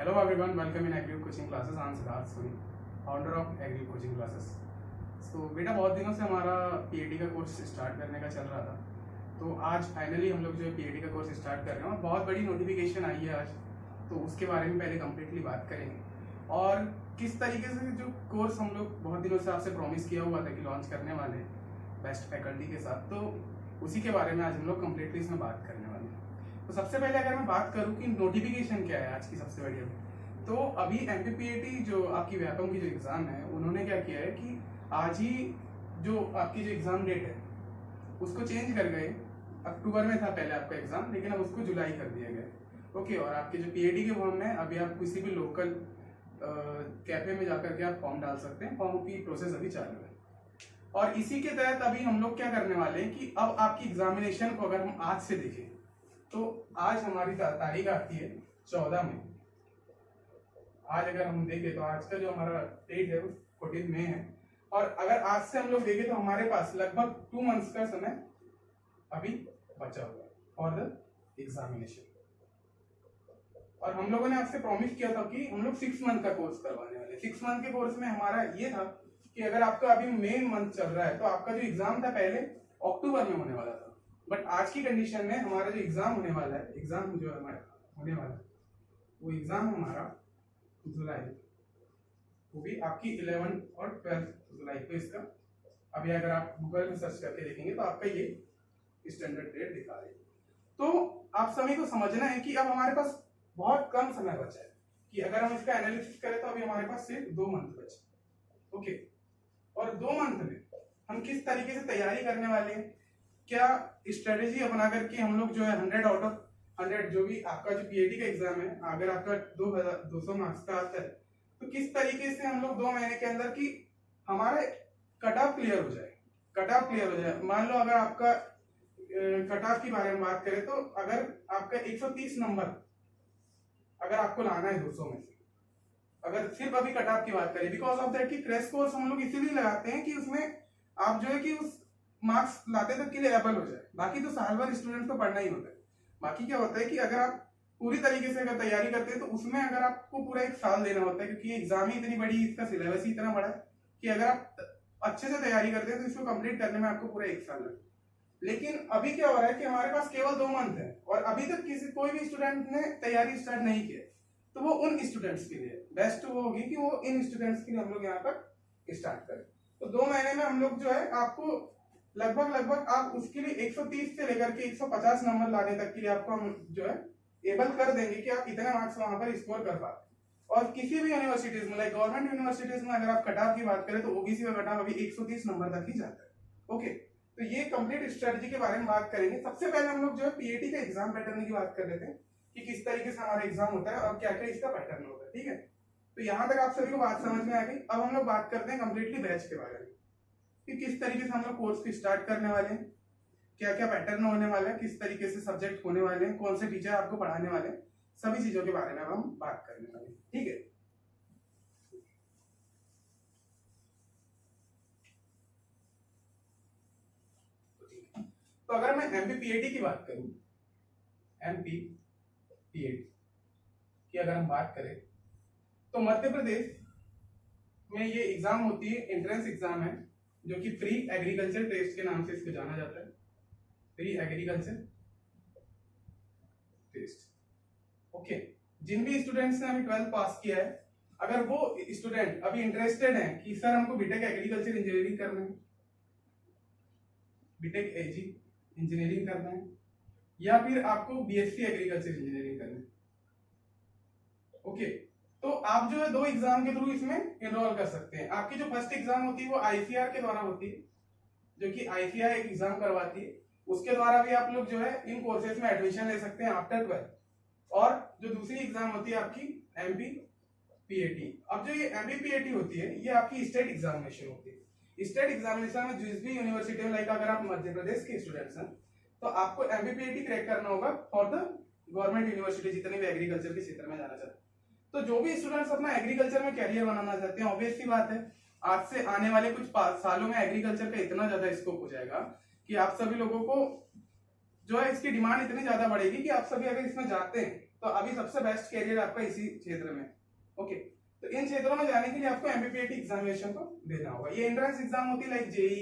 Hello everyone, welcome in Agri Coaching Classes. I am Siddharth Suri, founder of Agri Coaching Classes. So बेटा बहुत दिनों से हमारा PAT का कोर्स स्टार्ट करने का चल रहा था, तो आज फाइनली हम लोग जो है पीएटी का कोर्स स्टार्ट कर रहे हैं और बहुत बड़ी नोटिफिकेशन आई है आज, तो उसके बारे में पहले कम्प्लीटली बात करेंगे और किस तरीके से जो कोर्स हम लोग बहुत दिनों से आपसे प्रॉमिस किया हुआ था कि लॉन्च करने वाले हैं बेस्ट फैकल्टी के साथ, तो उसी के बारे में आज हम लोग कम्प्लीटली इसमें बात करने वाले हैं। तो सबसे पहले अगर मैं बात करूं कि नोटिफिकेशन क्या है आज की सबसे बड़ी अपडेट, तो अभी एमपीपीएटी जो आपकी व्यापम की जो एग्जाम है उन्होंने क्या किया है कि आज ही जो आपकी जो एग्जाम डेट है उसको चेंज कर गए। अक्टूबर में था पहले आपका एग्जाम, लेकिन अब उसको जुलाई कर दिया गया। ओके, और आपके जो पीएटी के फॉर्म में अभी आप किसी भी लोकल कैफे में जाकर के आप फॉर्म डाल सकते हैं। फॉर्म की प्रोसेस अभी चालू है और इसी के तहत अभी हम लोग क्या करने वाले हैं कि अब आपकी एग्जामिनेशन को अगर हम आज से देखें तो आज हमारी तारीख आती है 14 में। आज अगर हम देखें तो आज का जो हमारा डेट है वो 14 मई है और अगर आज से हम लोग देखें तो हमारे पास लगभग 2 मंथ्स का समय अभी बचा हुआ है फॉर द एग्जामिनेशन। और हम लोगों ने आपसे प्रॉमिस किया था कि हम लोग 6 मंथ का कोर्स करवाने वाले। 6 मंथ के कोर्स में हमारा ये था कि अगर आपका अभी मई मंथ चल रहा है तो आपका जो एग्जाम था पहले अक्टूबर में होने वाला था, बट आज की कंडीशन में हमारा जो एग्जाम होने वाला है, एग्जाम जो हमारा होने वाला है वो एग्जाम हमारा जुलाई, वो भी आपकी 11 और 12 जुलाई को इसका अभी अगर आप गूगल में सर्च करके देखेंगे तो आपका ये स्टैंडर्ड डेट दिखा रही है। तो आप सभी को समझना है कि अब हमारे पास बहुत कम समय बचा है कि अगर हम इसका एनालिसिस करें तो अभी हमारे पास सिर्फ 2 मंथ बचे। ओके, और 2 मंथ में हम किस तरीके से तैयारी करने वाले हैं, क्या स्ट्रेटेजी अपना करके हम लोग जो है 100 आउट ऑफ 100 जो भी आपका जो पीएटी का एग्जाम है अगर आपका 2200 मार्क्स का आता है तो किस तरीके से हम लोग 2 महीने के अंदर की हमारे कट ऑफ क्लियर हो जाए। कट ऑफ क्लियर हो जाए, मान लो अगर आपका कट ऑफ की बारे में बात करें तो अगर आपका 130 नंबर अगर आपको लाना है 200 में से, अगर सिर्फ अभी कट ऑफ की बात करें, बिकॉज ऑफ दैट कि क्रैश कोर्स हम लोग इसीलिए लगाते हैं कि उसमें आप जो है कि उस मार्क्स लाते तक के लिए एबल हो जाए। बाकी तो साल भर स्टूडेंट को पढ़ना ही होता है। बाकी क्या होता है कि अगर आप पूरी तरीके से अगर तैयारी करते हैं तो उसमें अगर आपको पूरा 1 साल देना होता है, क्योंकि एग्जाम ही इतनी बड़ी, इसका सिलेबस ही इतना बड़ा है कि अगर आप अच्छे से तैयारी करते हैं तो इसको कंप्लीट करने में आपको पूरा 1 साल लगता है। लेकिन अभी क्या हो रहा है कि हमारे पास केवल 2 मंथ है और अभी तक कोई भी स्टूडेंट ने तैयारी स्टार्ट नहीं किया, तो वो उन स्टूडेंट्स के लिए बेस्ट वो होगी कि वो इन स्टूडेंट्स के लिए हम लोग यहाँ पर स्टार्ट करें। तो 2 महीने में हम लोग जो है आपको लगभग आप उसके लिए 130 से लेकर के 150 नंबर लाने तक के लिए आपको हम जो है एबल कर देंगे कि आप इतने मार्क्स वहां पर स्कोर कर पाते। और किसी भी यूनिवर्सिटीज में, लाइक गवर्नमेंट यूनिवर्सिटीज में अगर आप कट ऑफ की बात करें तो ओबीसी का कट ऑफ अभी 130 नंबर तक ही जाता है। ओके, तो ये कंप्लीट स्ट्रेटजी के बारे में बात करेंगे। सबसे पहले हम लोग जो है पीएटी का एग्जाम पैटर्न की बात कर लेते हैं कि किस तरीके से हमारा एग्जाम होता है और क्या क्या इसका पैटर्न होता है। ठीक है, तो यहाँ तक आप सभी को बात समझ में आ गई। अब हम लोग बात करते हैं कंप्लीटली बैच के बारे में कि किस तरीके से हम लोग कोर्स को स्टार्ट करने वाले हैं, क्या क्या पैटर्न होने वाला है, किस तरीके से सब्जेक्ट होने वाले हैं, कौन से टीचर आपको पढ़ाने वाले हैं, सभी चीजों के बारे में हम बात करने वाले हैं। ठीक है, तो अगर मैं एमपीपीएटी की बात करूं, एमपीपीएटी की अगर हम बात करें तो मध्य प्रदेश में ये एग्जाम होती है, एंट्रेंस एग्जाम है जो कि प्री एग्रीकल्चर टेस्ट के नाम से इसको जाना जाता है। Pre agriculture test. ओके, जिन भी स्टूडेंट्स ने अभी 12th पास किया है, अगर वो स्टूडेंट अभी इंटरेस्टेड है कि सर हमको बीटेक एग्रीकल्चर इंजीनियरिंग करना है, बीटेक एजी इंजीनियरिंग करना है, या फिर आपको बीएससी एग्रीकल्चर इंजीनियरिंग करना है, ओके, तो आप जो है 2 एग्जाम के थ्रू इसमें एनरोल कर सकते हैं। आपकी जो फर्स्ट एग्जाम होती है वो आईसीआर के द्वारा होती है, जो कि आईसीआर एक एग्जाम करवाती है, उसके द्वारा भी आप लोग जो है इन कोर्सेज में एडमिशन ले सकते हैं आफ्टर 12। और जो दूसरी एग्जाम होती है आपकी एमपीपीएटी। अब जो ये एमपीपीएटी होती है ये आपकी स्टेट एग्जामिनेशन होती है। स्टेट एग्जामिनेशन में जिस भी यूनिवर्सिटी में, लाइक अगर आप मध्य प्रदेश के स्टूडेंट्स हैं तो आपको एमपीपीएटी क्रैक करना होगा फॉर द गवर्नमेंट यूनिवर्सिटी जितने भी एग्रीकल्चर के क्षेत्र में जाना चाहते हैं। तो जो भी स्टूडेंट्स अपना एग्रीकल्चर में कैरियर बनाना चाहते हैं, ऑब्वियस सी बात है आज से आने वाले कुछ सालों में एग्रीकल्चर का इतना ज्यादा स्कोप हो जाएगा कि आप सभी लोगों को जो है इसकी डिमांड इतनी ज्यादा बढ़ेगी कि आप सभी अगर इसमें जाते हैं तो अभी सबसे बेस्ट कैरियर आपका इसी क्षेत्र में। ओके, तो इन क्षेत्रों में जाने के लिए आपको एमपीपीएटी एग्जामिनेशन को देना होगा। ये एंट्रेंस एग्जाम होती है लाइक जेई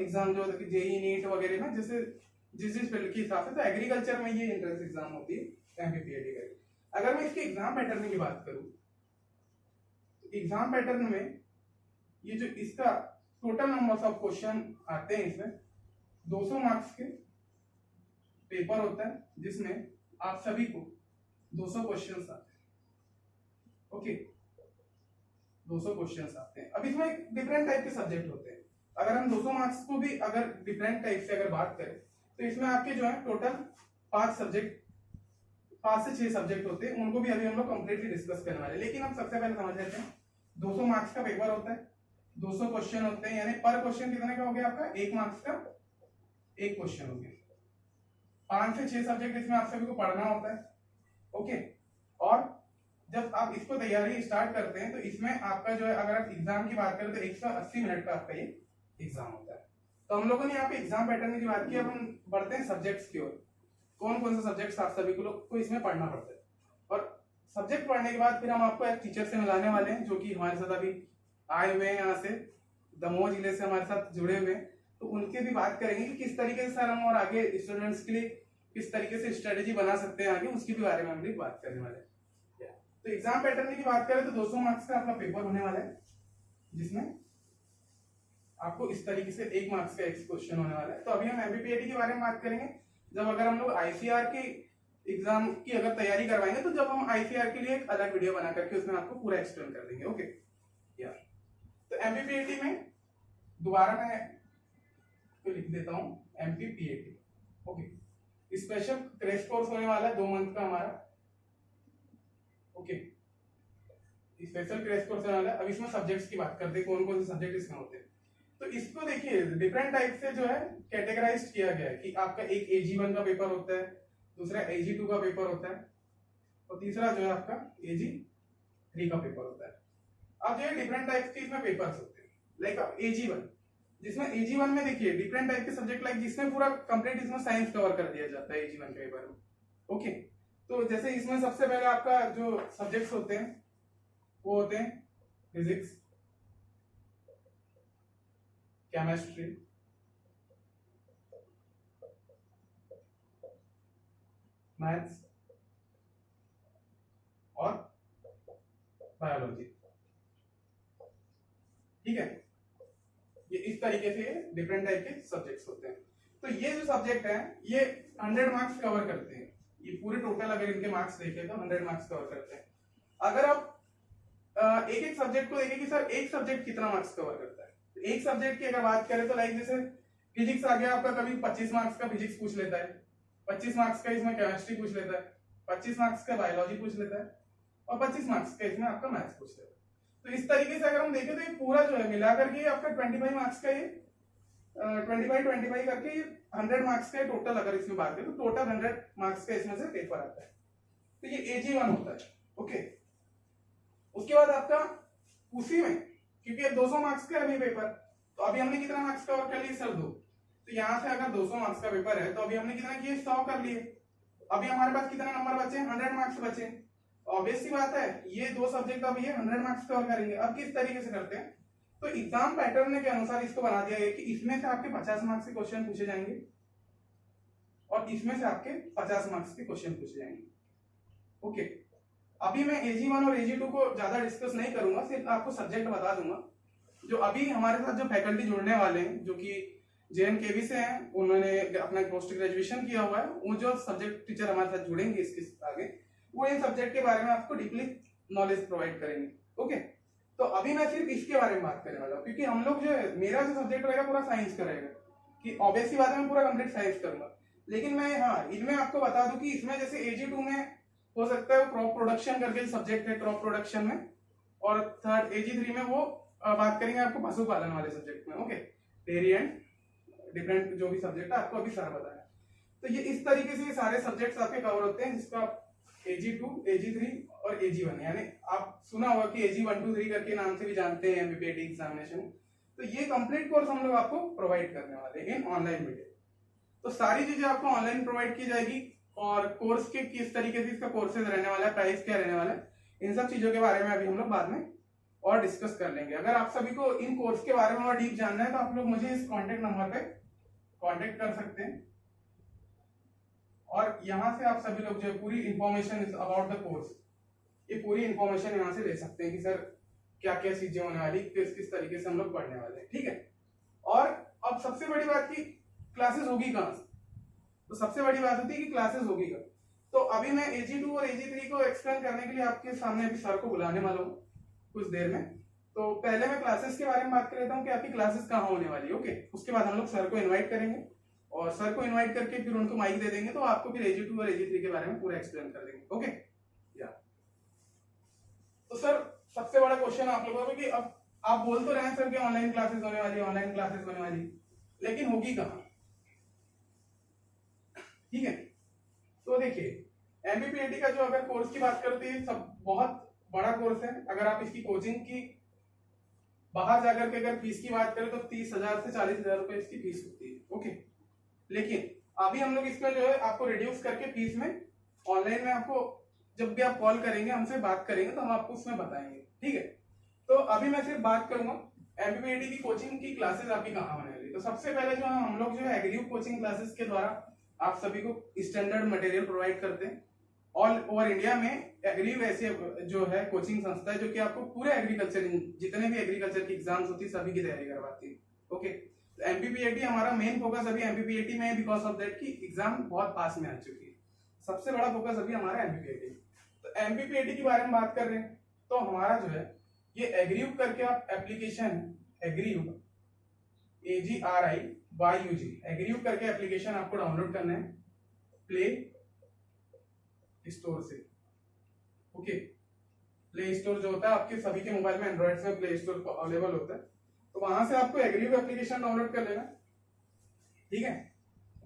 एग्जाम जो जेई नीट वगैरह में, जैसे जिस फील्ड के हिसाब से। तो एग्रीकल्चर में ये एंट्रेंस एग्जाम होती है एमपीपीएटी का। अगर मैं इसके एग्जाम पैटर्न की बात करूं, एग्जाम पैटर्न में ये जो इसका टोटल नंबर ऑफ क्वेश्चन आते हैं, इसमें 200 मार्क्स के पेपर होता है जिसमें आप सभी को 200 क्वेश्चंस आते हैं। ओके, 200 क्वेश्चंस आते हैं। अब इसमें डिफरेंट टाइप के सब्जेक्ट होते हैं। अगर हम 200 मार्क्स को भी अगर डिफरेंट टाइप से अगर बात करें तो इसमें आपके जो है टोटल 5 से 6 सब्जेक्ट होते हैं। उनको भी अभी हम लोग कंप्लीटली डिस्कस करने वाले हैं। लेकिन हम सबसे पहले समझ लेते हैं 200 मार्क्स का पेपर होता है, 200 क्वेश्चन होते हैं, यानी पर क्वेश्चन कितने का हो गया आपका 1 मार्क्स का 1 क्वेश्चन हो गया। 5 से 6 सब्जेक्ट इसमें आप सभी को पढ़ना होता है। ओके, और जब आप इसको तैयारी स्टार्ट करते हैं तो इसमें आपका जो है, अगर आप एग्जाम की बात करें तो 180 मिनट का आपका ये एग्जाम होता है। तो हम लोगों ने यहाँ पे एग्जाम पैटर्न की बात की। अब हम बढ़ते हैं सब्जेक्ट्स की ओर। कौन कौन से सब्जेक्ट्स आप सभी को इसमें पढ़ना पड़ता है, और सब्जेक्ट पढ़ने के बाद फिर हम आपको एक टीचर से मिलाने वाले हैं जो कि हमारे साथ अभी आए हुए हैं, यहाँ से दमोह जिले से हमारे साथ जुड़े हुए हैं। तो उनके भी बात करेंगे कि किस तरीके से सर हम और आगे स्टूडेंट्स के लिए किस तरीके से स्ट्रेटेजी बना सकते हैं आगे, उसकी भी बारे में हम भी बात करने वाले हैं। तो एग्जाम पैटर्न की बात करें तो 200 मार्क्स का आपका पेपर होने वाला है, जिसमें आपको इस तरीके से 1 मार्क्स का एक क्वेश्चन होने वाला है। तो अभी हम एमपीपीएटी के बारे में बात करेंगे। जब अगर हम लोग आईसीआर के एग्जाम की अगर तैयारी करवाएंगे तो जब हम आईसीआर के लिए एक अलग वीडियो बना करके उसमें आपको पूरा एक्सप्लेन कर देंगे। ओके यार, तो एमपीपीएटी में दोबारा मैं तो लिख देता हूं एमपीपीएटी। ओके, स्पेशल क्रैश कोर्स होने वाला है 2 मंथ का हमारा। ओके, स्पेशल क्रैश कोर्स होने वाला है। अब इसमें सब्जेक्ट्स की बात करते हैं, कौन कौन से सब्जेक्ट इसमें होते हैं। तो इसको देखिए डिफरेंट टाइप से जो है कैटेगराइज किया गया है कि आपका एक AG1 का पेपर होता है, दूसरा AG2 का पेपर होता है, और तीसरा जो है आपका AG3 का पेपर होता है। अब जो है डिफरेंट टाइप के इसमें पेपर्स होते हैं। लाइक AG1, जिसमें AG1 में देखिए डिफरेंट टाइप के सब्जेक्ट, लाइक जिसमें पूरा कंप्लीट इसमें साइंस कवर कर दिया जाता है AG1 के पेपर में। ओके, तो जैसे इसमें सबसे पहले आपका जो सब्जेक्ट्स होते हैं वो होते हैं फिजिक्स, केमिस्ट्री, मैथ्स और बायोलॉजी। ठीक है, ये इस तरीके से डिफरेंट टाइप के सब्जेक्ट्स होते हैं। तो ये जो सब्जेक्ट है ये 100 मार्क्स कवर करते हैं। ये पूरे टोटल अगर इनके मार्क्स देखें तो 100 मार्क्स कवर करते हैं। अगर आप एक एक सब्जेक्ट को देखें कि सर एक सब्जेक्ट कितना मार्क्स कवर करता है, तो एक सब्जेक्ट की अगर बात करें तो लाइक जैसे फिजिक्स आ गया आपका, कभी 25 मार्क्स का फिजिक्स पूछ लेता है, 25 मार्क्स का इसमें केमिस्ट्री पूछ लेता है, 25 मार्क्स का बायोलॉजी पूछ लेता है, और 25 मार्क्स का इसमें आपका मैथ्स पूछ लेता है। तो इस तरीके से अगर हम देखें तो ये पूरा जो है मिलाकर के आपका 25 मार्क्स का, ये 25 करके 100 मार्क्स का टोटल अगर इसमें बात करें तो टोटल 100 मार्क्स का इसमें से पेपर आता है। तो ये AG1 होता है। ओके, उसके बाद आपका उसी में, क्योंकि अब 200 मार्क्स का अभी पेपर, तो अभी हमने कितना मार्क्स कवर कर लिए सर 2, तो यहाँ से अगर 200 मार्क्स का पेपर है तो अभी हमने कितना किए 100 कर लिए। अभी हमारे पास कितना नंबर बचे, 100 मार्क्स बचे। ऑब्वियस सी बात है ये 2 सब्जेक्ट अब ये 100 मार्क्स कवर करेंगे। अब किस तरीके से करते हैं, तो एग्जाम पैटर्न के अनुसार इसको बना दिया गया कि इसमें से आपके 50 मार्क्स के क्वेश्चन पूछे जाएंगे और इसमें से आपके 50 मार्क्स के क्वेश्चन पूछे जाएंगे। ओके, अभी मैं AG1 और AG2 को ज्यादा डिस्कस नहीं करूंगा, सिर्फ आपको सब्जेक्ट बता दूंगा। जो अभी हमारे साथ जो फैकल्टी जुड़ने वाले हैं जो कि JNKV से हैं, उन्होंने अपना पोस्ट ग्रेजुएशन किया हुआ है, वो जो सब्जेक्ट टीचर हमारे साथ जुड़ेंगे इसके आगे, वो इन सब्जेक्ट के बारे में आपको डीपली नॉलेज प्रोवाइड करेंगे। ओके, तो अभी मैं सिर्फ इसके बारे में बात करने वाला हूँ, क्योंकि हम लोग जो है, मेरा जो सब्जेक्ट रहेगा पूरा साइंस का रहेगा, कि ऑब्वियस सी बात है मैं पूरा कंप्लीट साइंस करूंगा। लेकिन मैं हाँ इनमें आपको बता दूं कि इसमें जैसे AG2 में हो सकता है क्रॉप प्रोडक्शन करके सब्जेक्ट है क्रॉप प्रोडक्शन में, और थर्ड AG3 में वो बात करेंगे आपको पशुपालन वाले सब्जेक्ट में। ओके, डेयरी एंड डिफरेंट जो भी सब्जेक्ट है आपको अभी सारा बताया। तो ये इस तरीके से ये सारे सब्जेक्ट्स आपके कवर होते हैं, जिसको आप AG2, AG3 और AG1, यानी आप सुना होगा कि AG1, 2, 3 करके नाम से भी जानते हैं एमपीपीएटी एग्जामिनेशन। तो ये कंप्लीट कोर्स हम लोग आपको प्रोवाइड करने वाले हैं इन ऑनलाइन वीडियो। तो सारी चीजें आपको ऑनलाइन प्रोवाइड की जाएगी, और कोर्स के किस तरीके से इसका कोर्सेज रहने वाला है, प्राइस क्या रहने वाला है, इन सब चीजों के बारे में अभी हम लोग बाद में और डिस्कस कर लेंगे। अगर आप सभी को इन कोर्स के बारे में और डीप जानना है तो आप लोग मुझे इस कॉन्टेक्ट नंबर पे कॉन्टेक्ट कर सकते हैं और यहाँ से आप सभी लोग जो पूरी इंफॉर्मेशन अबाउट द कोर्स, ये पूरी इंफॉर्मेशन यहाँ से ले सकते हैं कि सर क्या क्या चीजें होने वाली, किस किस तरीके से हम लोग पढ़ने वाले हैं, ठीक है। और अब सबसे बड़ी बात की क्लासेस होगी कहाँ से, तो सबसे बड़ी बात होती है कि क्लासेस होगी कहाँ। तो अभी मैं AG2 और AG3 को एक्सप्लेन करने के लिए आपके सामने अभी सर को बुलाने वाला हूँ कुछ देर में। तो पहले मैं क्लासेस के बारे में बात कर लेता हूँ कि आपकी क्लासेस कहाँ होने वाली है, ओके। उसके बाद हम लोग सर को इन्वाइट करेंगे और सर को इन्वाइट करके फिर उनको माइक दे देंगे, तो आपको फिर AG2 और AG3 के बारे में पूरा एक्सप्लेन कर देंगे, ओके या। तो सर सबसे बड़ा क्वेश्चन आप लोगों को कि अब आप बोल तो रहे हैं सर कि ऑनलाइन क्लासेस होने वाली, ऑनलाइन क्लासेस होने वाली, लेकिन होगी कहाँ, ठीक है। तो देखिए MPPAD का जो अगर कोर्स की बात करते हैं, सब बहुत बड़ा कोर्स है। अगर आप इसकी कोचिंग की बाहर जाकर के अगर फीस की बात करें तो 30,000 से 40,000 रुपए इसकी फीस होती है, ओके। लेकिन अभी हम लोग इसमें जो है आपको रिड्यूस करके फीस में ऑनलाइन में आपको जब भी आप कॉल करेंगे, हमसे बात करेंगे तो हम आपको उसमें बताएंगे, ठीक है। तो अभी मैं सिर्फ बात करूंगा MPPAD की कोचिंग की क्लासेस आपकी कहाँ होने वाली। तो सबसे पहले जो हम लोग जो है एग्री कोचिंग क्लासेस के द्वारा आप सभी को स्टैंडर्ड मटेरियल प्रोवाइड करते हैं। ऑल ओवर इंडिया में एग्री ऐसे जो है कोचिंग संस्था है जो कि आपको पूरे एग्रीकल्चर, जितने भी एग्रीकल्चर की एग्जाम्स होती है सभी की तैयारी करवाती है, ओके। तो MPPAD हमारा मेन फोकस अभी MPPAD में है, बिकॉज ऑफ दैट की एग्जाम बहुत पास में आ चुकी है। सबसे बड़ा फोकस अभी हमारा MPPAD। तो MPPAD के बारे में बात कर रहे हैं तो हमारा जो है ये एग्रीयूब करके आप एप्लीकेशन एग्रीयूब AGRIYUG एग्रीयूब करके एप्लीकेशन आपको डाउनलोड करना है प्ले स्टोर से, ओके। प्ले स्टोर जो होता है आपके सभी के मोबाइल में, एंड्रॉइड में प्ले स्टोर अवेलेबल होता है, तो वहां से आपको एग्रीयूब एप्लीकेशन डाउनलोड कर लेना, ठीक है।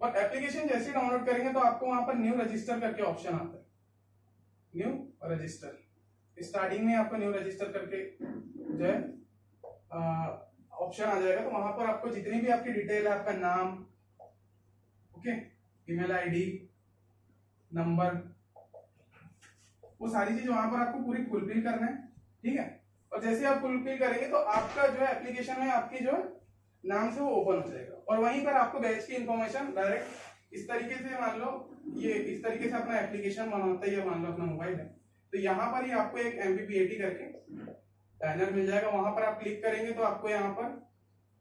और एप्लीकेशन जैसे डाउनलोड करेंगे तो आपको वहां पर न्यू रजिस्टर करके ऑप्शन आता है, न्यू रजिस्टर। स्टार्टिंग में आपको न्यू रजिस्टर करके जो है ऑप्शन आ जाएगा। तो वहां पर आपको जितनी भी आपकी डिटेल है, आपका नाम, ओके, ईमेल आईडी, नंबर, वो सारी चीज वहां पर आपको पूरी फुलफिल करना है, ठीक है। और जैसे आप फुलफिल करेंगे तो आपका जो है एप्लीकेशन में आपकी जो है नाम से वो ओपन हो जाएगा और वहीं पर आपको बैच की इंफॉर्मेशन डायरेक्ट इस तरीके से, मान लो ये इस तरीके से अपना एप्लीकेशन बनाता है, मान लो अपना मोबाइल है, तो यहाँ पर ही आपको एक MPPAD करके बैनर मिल जाएगा। वहां पर आप क्लिक करेंगे तो आपको यहाँ पर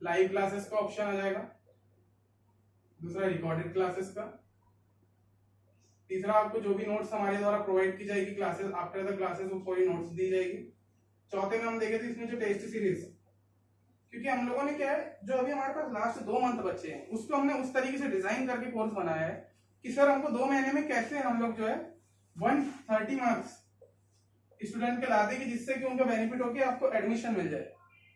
लाइव क्लासेस का ऑप्शन आ जाएगा, दूसरा रिकॉर्डेड क्लासेस का, तीसरा आपको जो भी नोट्स हमारे द्वारा प्रोवाइड की जाएगी क्लासेस आफ्टर द क्लासेस वो कोई नोट्स दी जाएगी। चौथे में हम देखे थे इसमें जो टेस्ट सीरीज, क्योंकि हम लोगों ने क्या है जो अभी हमारे पास लास्ट 2 मंथ बचे हैं उसको हमने उस तरीके से डिजाइन करके कोर्स बनाया है कि सर हमको 2 महीने में कैसे हम लोग जो है 130 मार्क्स स्टूडेंट के ला देंगे जिससे कि उनका बेनिफिट होकर आपको एडमिशन मिल जाए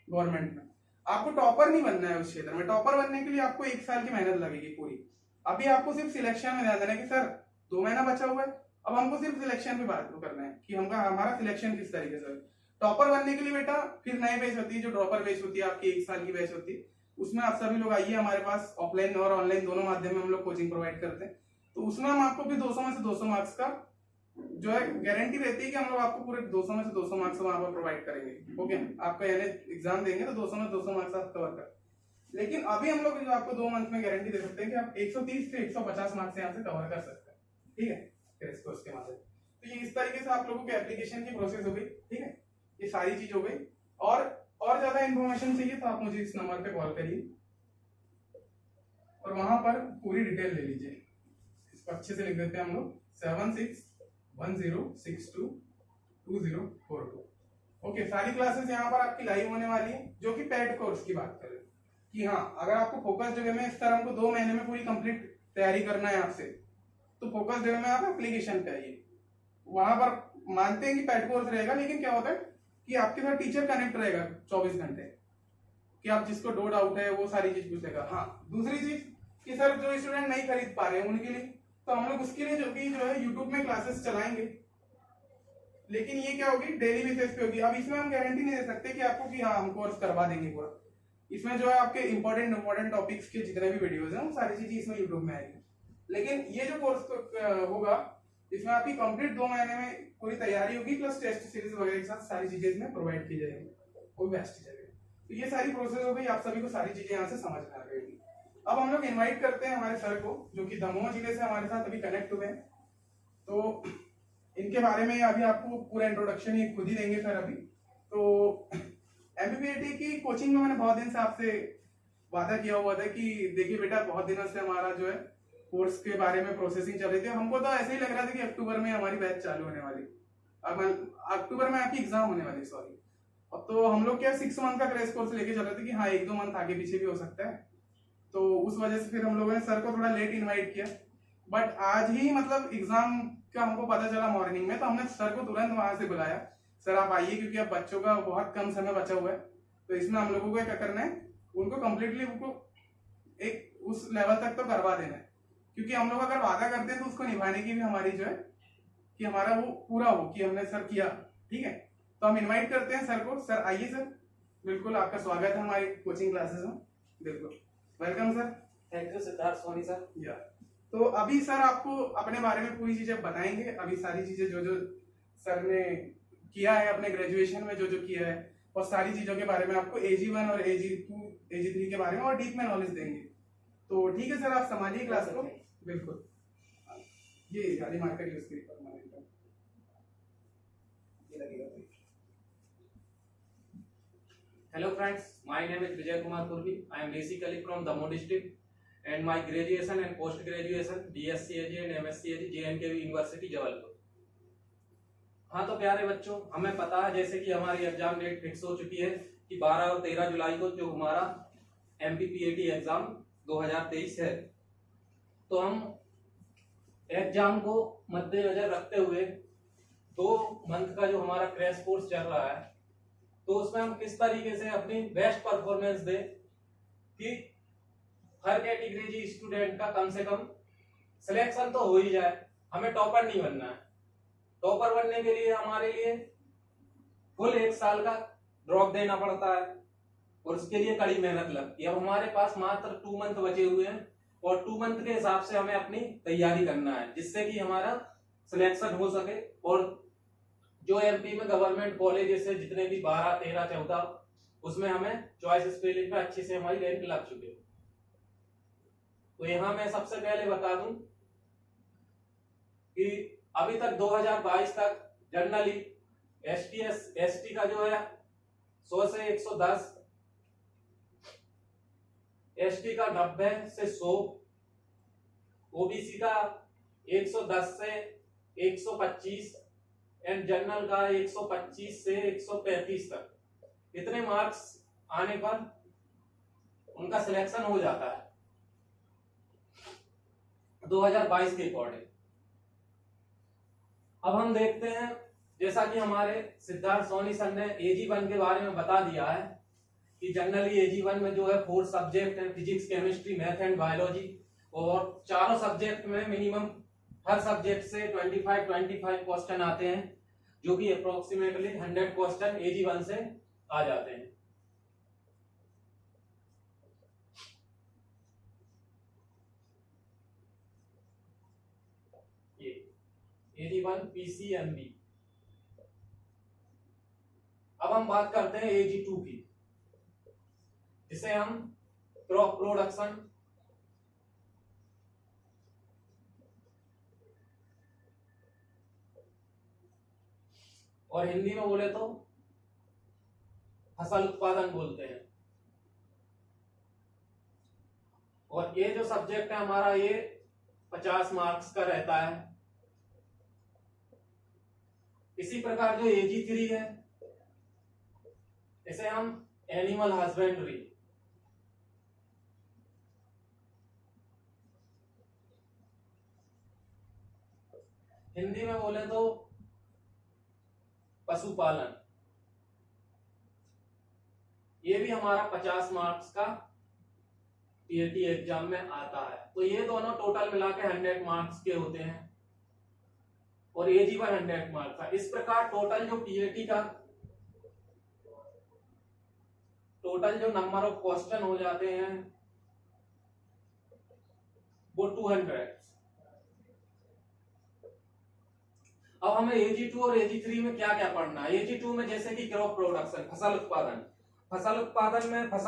गवर्नमेंट में। आपको टॉपर नहीं बनना है उस क्षेत्र में, टॉपर बनने के लिए आपको 1 साल की मेहनत लगेगी पूरी। अभी आपको सिर्फ सिलेक्शन में ध्यान देना है कि सर 2 महीना बचा हुआ है, अब हमको सिर्फ सिलेक्शन पे बात करना है कि हमारा सिलेक्शन किस तरीके से। टॉपर बनने के लिए बेटा फिर नई बैच होती है जो ड्रॉपर बैच होती है, आपकी 1 साल की बैच होती है, उसमें आप सभी लोग आइए हमारे पास। ऑफलाइन और ऑनलाइन दोनों माध्यम में हम लोग कोचिंग प्रोवाइड करते हैं, तो उसमें हम आपको फिर 200 में से 200 मार्क्स का जो है गारंटी रहती है कि हम लोग आपको पूरे 200 में से 200 मार्क्स वहां पर प्रोवाइड करेंगे, ओके। आपका यानी एग्जाम देंगे तो 200 में 200 मार्क्स आप कवर कर। लेकिन अभी हम लोग जो आपको 2 मंथ में गारंटी दे सकते हैं कि आप 130 से 150 मार्क्स यहाँ से कवर कर सकते हैं, ठीक है, फिर इस कोर्स के माध्यम। तो ये इस तरीके से आप लोगों के एप्लीकेशन की प्रोसेस हो गई, ठीक है, ये सारी चीज हो गई। और ज्यादा इंफॉर्मेशन चाहिए तो आप मुझे इस नंबर पे कॉल करिए और वहां पर पूरी डिटेल ले लीजिए। इसको अच्छे से लिख देते हैं हम लोग 7610622042, ओके। सारी क्लासेस यहाँ पर आपकी लाइव होने वाली है जो कि पेड कोर्स की बात करें कि हाँ अगर आपको फोकस जगह में इस तरह हमको 2 महीने में पूरी कंप्लीट तैयारी करना है आपसे, तो फोकस जगह में आप एप्लीकेशन पे आइए। वहां पर मानते हैं कि पेड कोर्स रहेगा, लेकिन क्या होता है कि आपके साथ टीचर कनेक्ट रहेगा 24 घंटे कि आप जिसको डो डाउट है वो सारी चीज पूछेगा। हाँ, दूसरी चीज कि सर जो स्टूडेंट नहीं खरीद पा रहे हैं उनके लिए तो हम लोग उसके लिए जो है यूट्यूब में क्लासेस चलाएंगे, लेकिन ये क्या होगी डेली बेसिस पे होगी। अब इसमें हम गारंटी नहीं दे सकते कि आपको कि हाँ हम कोर्स करवा देंगे पूरा। इसमें जो है आपके इंपॉर्टेंट टॉपिक्स के जितने भी वीडियोस हैं वो सारी चीजें इसमें यूट्यूब में आएगी, लेकिन ये जो कोर्स होगा इसमें आपकी कंप्लीट 2 महीने में पूरी तैयारी होगी, प्लस टेस्ट सीरीज वगैरह के साथ सारी चीजें इसमें प्रोवाइड की जाएगी कोई बेस्ट टीचर। तो ये सारी प्रोसेस हो गई, आप सभी को सारी चीजें यहाँ से समझ में आ गई। अब हम लोग इनवाइट करते हैं हमारे सर को, जो कि दमोह जिले से हमारे साथ अभी कनेक्ट हुए हैं। तो इनके बारे में अभी आपको पूरा इंट्रोडक्शन ये खुद ही देंगे सर अभी। तो एमपीपीएटी की कोचिंग में मैंने बहुत दिन से आपसे वादा किया हुआ था कि देखिए बेटा, बहुत दिनों से हमारा जो है कोर्स के बारे में प्रोसेसिंग चल रही थी। हमको तो ऐसे ही लग रहा था कि अक्टूबर में हमारी बैच चालू होने वाली, अब अक्टूबर में आपकी एग्जाम होने वाली, सॉरी। अब तो हम लोग क्या 6 मंथ का क्रैश कोर्स लेके चल रहे थे कि हाँ 1-2 मंथ आगे पीछे भी हो सकता है। तो उस वजह से फिर हम लोगों ने सर को थोड़ा लेट इनवाइट किया। बट आज ही मतलब एग्जाम का हमको पता चला मॉर्निंग में, तो हमने सर को तुरंत वहां से बुलाया, सर आप आइए, क्योंकि अब बच्चों का बहुत कम समय बचा हुआ है। तो इसमें हम लोगों को क्या करना है, उनको कम्प्लीटली उनको एक उस लेवल तक तो करवा देना है, क्योंकि हम लोग अगर वादा करते हैं तो उसको निभाने की भी हमारी जो है कि हमारा वो पूरा हो कि हमने सर किया। ठीक है, तो हम इनवाइट करते हैं सर को। सर आइए सर, बिल्कुल आपका स्वागत है हमारी कोचिंग क्लासेस में, बिल्कुल welcome sir. Thank you Siddharth Soni sir. या तो अभी सर आपको अपने बारे में पूरी चीजें बताएंगे, अभी सारी चीजें जो जो सर ने किया है अपने ग्रेजुएशन में, जो जो किया है, और सारी चीजों के बारे में आपको AG1 और AG2 AG3 के बारे में और डीप में नॉलेज देंगे। तो ठीक है सर, आप संभालिए क्लास को। बिल्कुल, ये गाड़ी मार्कर यूज करिए परमानेंट, ये लगेगा। Hello friends, my name is Vijay Kumar Purvi. I am basically from Damoh district and my graduation and post graduation BSc AG and MSc AG JNK University Jabalpur. हाँ तो प्यारे बच्चों, हमें पता है जैसे कि हमारी एग्जाम डेट फिक्स हो चुकी है कि 12 और 13 जुलाई को जो हमारा MPPAT एग्जाम 2023 है। तो हम एग्जाम को मद्देनजर रखते हुए 2 मंथ का जो हमारा क्रैश कोर्स चल रहा है, तो उसमें हम किस तरीके से अपनी बेस्ट परफॉर्मेंस दें कि हर कैटेगरी स्टूडेंट का कम से कम सिलेक्शन तो हो ही जाए। हमें टॉपर नहीं बनना है। टॉपर बनने के लिए हमारे लिए फुल 1 साल का ड्रॉप देना पड़ता है और उसके लिए कड़ी मेहनत लगती है। अब हमारे पास मात्र 2 मंथ बचे हुए हैं और 2 मंथ के हिसाब से हमें अपनी तैयारी करना है, जिससे कि हमारा सिलेक्शन हो सके। और जो एमपी में गवर्नमेंट कॉलेजेस है जितने भी 12, 13, 14, उसमें हमें चॉइस स्पेलिंग पे अच्छे से हमारी रैंक लग चुके हैं। तो यहाँ मैं सबसे पहले बता दूं कि अभी तक 2022 तक जनरली एसटी का जो है 100 से 110, एसटी का 90 से 100, ओबीसी का 110 से 125 एंड जनरल का 125 से 135 तक। इतने मार्क्स आने पर उनका सिलेक्शन हो जाता है 2022 के अकॉर्डिंग। अब हम देखते हैं, जैसा कि हमारे सिद्धार्थ सोनी सर ने AG1 के बारे में बता दिया है कि जनरली AG1 में जो है 4 सब्जेक्ट है, physics, chemistry, math and biology, और चारों सब्जेक्ट में मिनिमम हर सब्जेक्ट से 25 क्वेश्चन आते हैं, जो कि अप्रोक्सीमेटली 100 क्वेश्चन AG1 से आ जाते हैं। ये AG1 PCMB। अब हम बात करते हैं AG2 की, जिसे हम क्रॉप प्रोडक्शन और हिंदी में बोले तो फसल उत्पादन बोलते हैं। और ये जो सब्जेक्ट है हमारा, ये 50 मार्क्स का रहता है। इसी प्रकार जो AG3 है, इसे हम एनिमल हस्बेंड्री, हिंदी में बोले तो पशुपालन, ये भी हमारा 50 मार्क्स का PAT एग्जाम में आता है। तो ये दोनों टोटल मिला के 100 मार्क्स के होते हैं और AG1 100 मार्क्स का। इस प्रकार टोटल जो PAT का टोटल जो नंबर ऑफ क्वेश्चन हो जाते हैं वो 200। अब हमें AG2 और AG3 में क्या क्या पढ़ना है। AG2 में जैसे कि क्रॉप प्रोडक्शन, फसल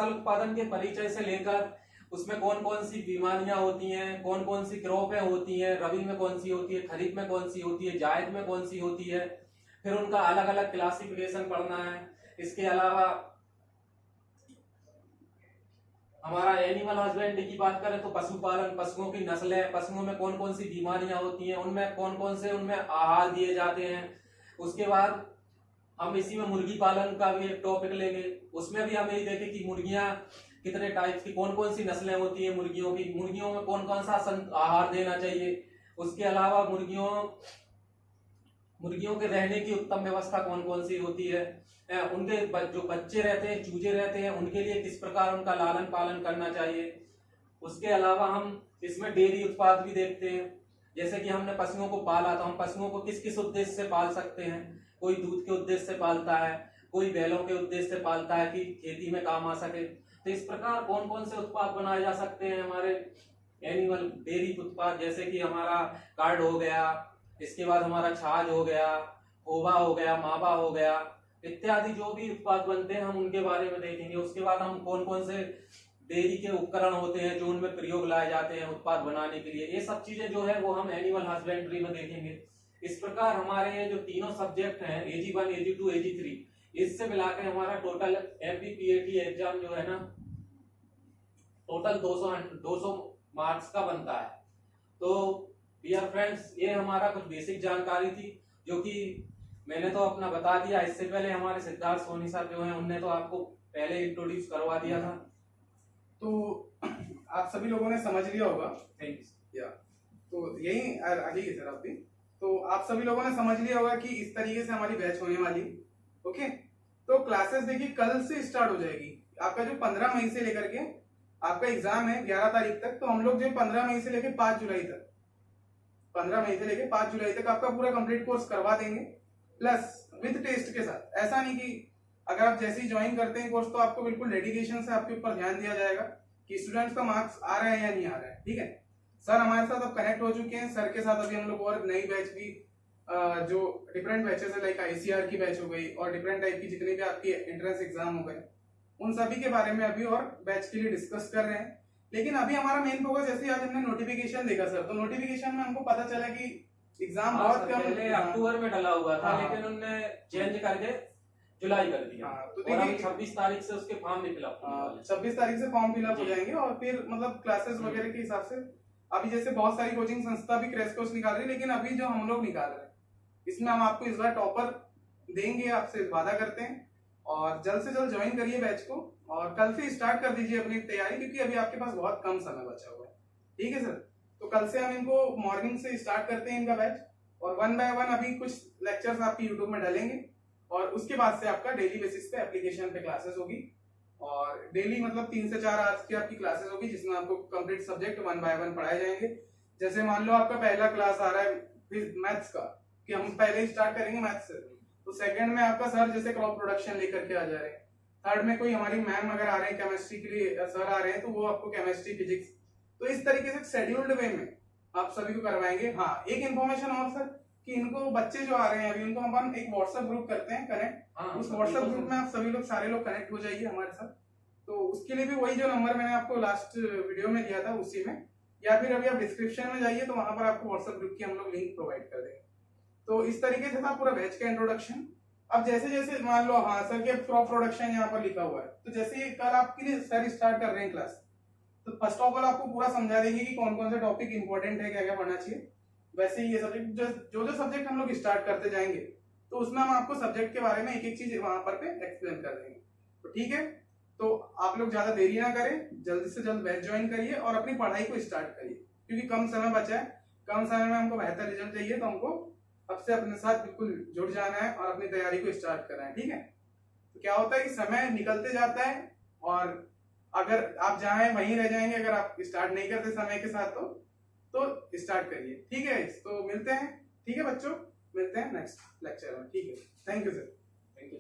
उत्पादन के परिचय से लेकर उसमें कौन कौन सी बीमारियां होती हैं, कौन कौन सी क्रॉपें होती हैं, रबी में कौन सी होती है, खरीफ में कौन सी होती है, जायद में कौन सी होती है, फिर उनका अलग अलग क्लासिफिकेशन पढ़ना है। इसके अलावा हमारा एनिमल हस्बेंड्री की बात करें तो पशुपालन, पशुओं की नस्लें, पशुओं में कौन कौन सी बीमारियां होती हैं, उनमें कौन कौन से उनमें आहार दिए जाते हैं। उसके बाद हम इसी में मुर्गी पालन का भी एक टॉपिक लेंगे, उसमें भी हम यही देखें कि मुर्गियां कितने टाइप की, कौन कौन सी नस्लें होती हैं मुर्गियों की, मुर्गियों में कौन कौन सा आहार देना चाहिए। उसके अलावा मुर्गियों के रहने की उत्तम व्यवस्था कौन कौन सी होती है, उनके जो बच्चे रहते हैं, चूजे रहते हैं, उनके लिए किस प्रकार उनका लालन पालन करना चाहिए। उसके अलावा हम इसमें डेयरी उत्पाद भी देखते हैं, जैसे कि हमने पशुओं को पाला तो हम पशुओं को किस किस उद्देश्य से पाल सकते हैं। कोई दूध के उद्देश्य से पालता है, कोई बैलों के उद्देश्य से पालता है कि खेती में काम आ सके। तो इस प्रकार कौन कौन से उत्पाद बनाए जा सकते हैं हमारे एनिमल डेयरी उत्पाद, जैसे कि हमारा कार्ड हो गया, इसके बाद हमारा छाछ हो गया, खोवा हो गया, मावा हो गया, इत्यादि जो भी उत्पाद बनते हैं हम उनके बारे में देखेंगे। उसके बाद हम कौन कौन से डेयरी के उपकरण होते हैं जो उनमें प्रयोग लाए जाते हैं उत्पाद बनाने के लिए, ये सब चीजें जो है वो हम एनिमल हस्बेंड्री में देखेंगे। इस प्रकार हमारे ये जो तीनों सब्जेक्ट हैं AG1, AG2, AG3, इससे मिलाकर हमारा टोटल MPPAT एग्जाम जो है ना टोटल 200 मार्क्स का बनता है। तो डियर फ्रेंड्स, ये हमारा कुछ बेसिक जानकारी थी जो कि मैंने तो अपना बता दिया। इससे पहले हमारे सिद्धार्थ सोनी सर जो हैं उनने तो आपको पहले इंट्रोड्यूस करवा दिया था। तो आप सभी लोगों ने समझ लिया होगा। Thank you. तो यही आगे सर आप भी, तो आप सभी लोगों ने समझ लिया होगा कि इस तरीके से हमारी बैच होने वाली। ओके, तो क्लासेस देखिए कल से स्टार्ट हो जाएगी। आपका जो 15 मई से लेकर के आपका एग्जाम है 11 तारीख तक, तो हम लोग जो 15 मई से लेकर 5 जुलाई तक 15 मई से लेकर 5 जुलाई तक आपका पूरा कंप्लीट कोर्स करवा देंगे, प्लस विद टेस्ट के साथ। ऐसा नहीं कि अगर आप जैसे ही ज्वाइन करते हैं कोर्स तो आपको बिल्कुल डेडिकेशन से आपके ऊपर ध्यान दिया जाएगा कि स्टूडेंट्स का मार्क्स आ रहा है या नहीं आ रहा है। ठीक है, सर हमारे साथ अब कनेक्ट हो चुके हैं। सर के साथ अभी हम लोग और नई बैच भी जो डिफरेंट बैचेस है लाइक ICR की बैच हो गई और डिफरेंट टाइप की जितने भी आपकी एंट्रेंस एग्जाम हो गए, उन सभी के बारे में अभी और बैच के लिए डिस्कस कर रहे हैं। लेकिन अभी हमारा मेन फोकस, जैसे आज हमने नोटिफिकेशन देखा सर, तो नोटिफिकेशन में हमको पता चला कि एग्जाम बहुत कम पहले अक्टूबर में डला हुआ था, लेकिन उन्होंने चेंज करके जुलाई कर दिया। तो और अभी 26 तारीख से उसके फॉर्म भी फिलअप 26 तारीख से फॉर्म फिलअप हो जाएंगे और फिर मतलब क्लासेस वगैरह के हिसाब से अभी जैसे बहुत सारी कोचिंग संस्था भी क्रैश कोर्स निकाल रही है, लेकिन अभी जो हम लोग निकाल रहे हैं इसमें हम आपको इस बार टॉपर देंगे, आपसे वादा करते हैं। और जल्द से जल्द ज्वाइन करिए बैच को और कल से स्टार्ट कर दीजिए अपनी तैयारी, क्योंकि अभी आपके पास बहुत कम समय बचा हुआ है। ठीक है सर, तो कल से हम इनको मॉर्निंग से स्टार्ट करते हैं इनका बैच, और 1 बाय 1 अभी कुछ लेक्चर्स आपकी यूट्यूब में डालेंगे और उसके बाद से आपका डेली बेसिस पे एप्लीकेशन पे क्लासेस होगी। और डेली मतलब 3 से 4 आवर्स की आपकी क्लासेस होगी जिसमें आपको कंप्लीट सब्जेक्ट 1 बाय 1 पढ़ाए जाएंगे। जैसे मान लो आपका पहला क्लास आ रहा है मैथ्स का, कि हम पहले स्टार्ट करेंगे मैथ्स से, तो सेकंड में आपका सर जैसे क्रॉप प्रोडक्शन लेकर के आ जा रहे हैं, थर्ड में कोई हमारी मैम अगर आ रहे हैं केमिस्ट्री के लिए सर आ रहे हैं तो वो आपको केमिस्ट्री फिजिक्स, तो इस तरीके से शेड्यूल्ड वे में आप सभी को करवाएंगे। हाँ, एक इन्फॉर्मेशन और सर कि इनको बच्चे जो आ रहे हैं अभी उनको हम एक व्हाट्सएप ग्रुप करते हैं कनेक्ट, उस व्हाट्सएप ग्रुप में आप सभी लोग सारे लोग कनेक्ट हो जाइए हमारे साथ। तो उसके लिए भी वही जो नंबर मैंने आपको लास्ट वीडियो में दिया था उसी में, या फिर अभी आप डिस्क्रिप्शन में जाइए तो वहां पर आपको व्हाट्सएप ग्रुप की हम लोग लिंक प्रोवाइड कर देंगे। तो इस तरीके से था पूरा बैच का इंट्रोडक्शन। अब जैसे जैसे मान लो हाँ सर के क्रॉप प्रोडक्शन यहाँ पर लिखा हुआ है, तो जैसे ये कल आपके लिए सर स्टार्ट कर रहे हैं क्लास, तो फर्स्ट ऑफ ऑल आपको पूरा समझा देंगे कि कौन कौन से टॉपिक इंपॉर्टेंट है, क्या क्या पढ़ना चाहिए। वैसे ही ये सब्जेक्ट जो सब्जेक्ट हम लोग स्टार्ट करते जाएंगे तो उसमें हम आपको सब्जेक्ट के बारे में एक एक चीज वहां पर पे एक्सप्लेन कर देंगे। तो ठीक है, तो आप लोग ज्यादा देरी ना करें, जल्दी से जल्द बैच ज्वाइन करिए और अपनी पढ़ाई को स्टार्ट करिए, क्योंकि कम समय बचा है, कम समय में हमको बेहतर रिजल्ट चाहिए, तो हमको अब से अपने साथ बिल्कुल जुड़ जाना है और अपनी तैयारी को स्टार्ट करना है। ठीक है, तो क्या होता है कि समय निकलते जाता है और अगर आप जहाँ वहीं रह जाएंगे अगर आप स्टार्ट नहीं करते समय के साथ तो स्टार्ट करिए। ठीक है, तो मिलते हैं। ठीक है बच्चों, मिलते हैं नेक्स्ट लेक्चर में। ठीक है, thank you sir. Thank you.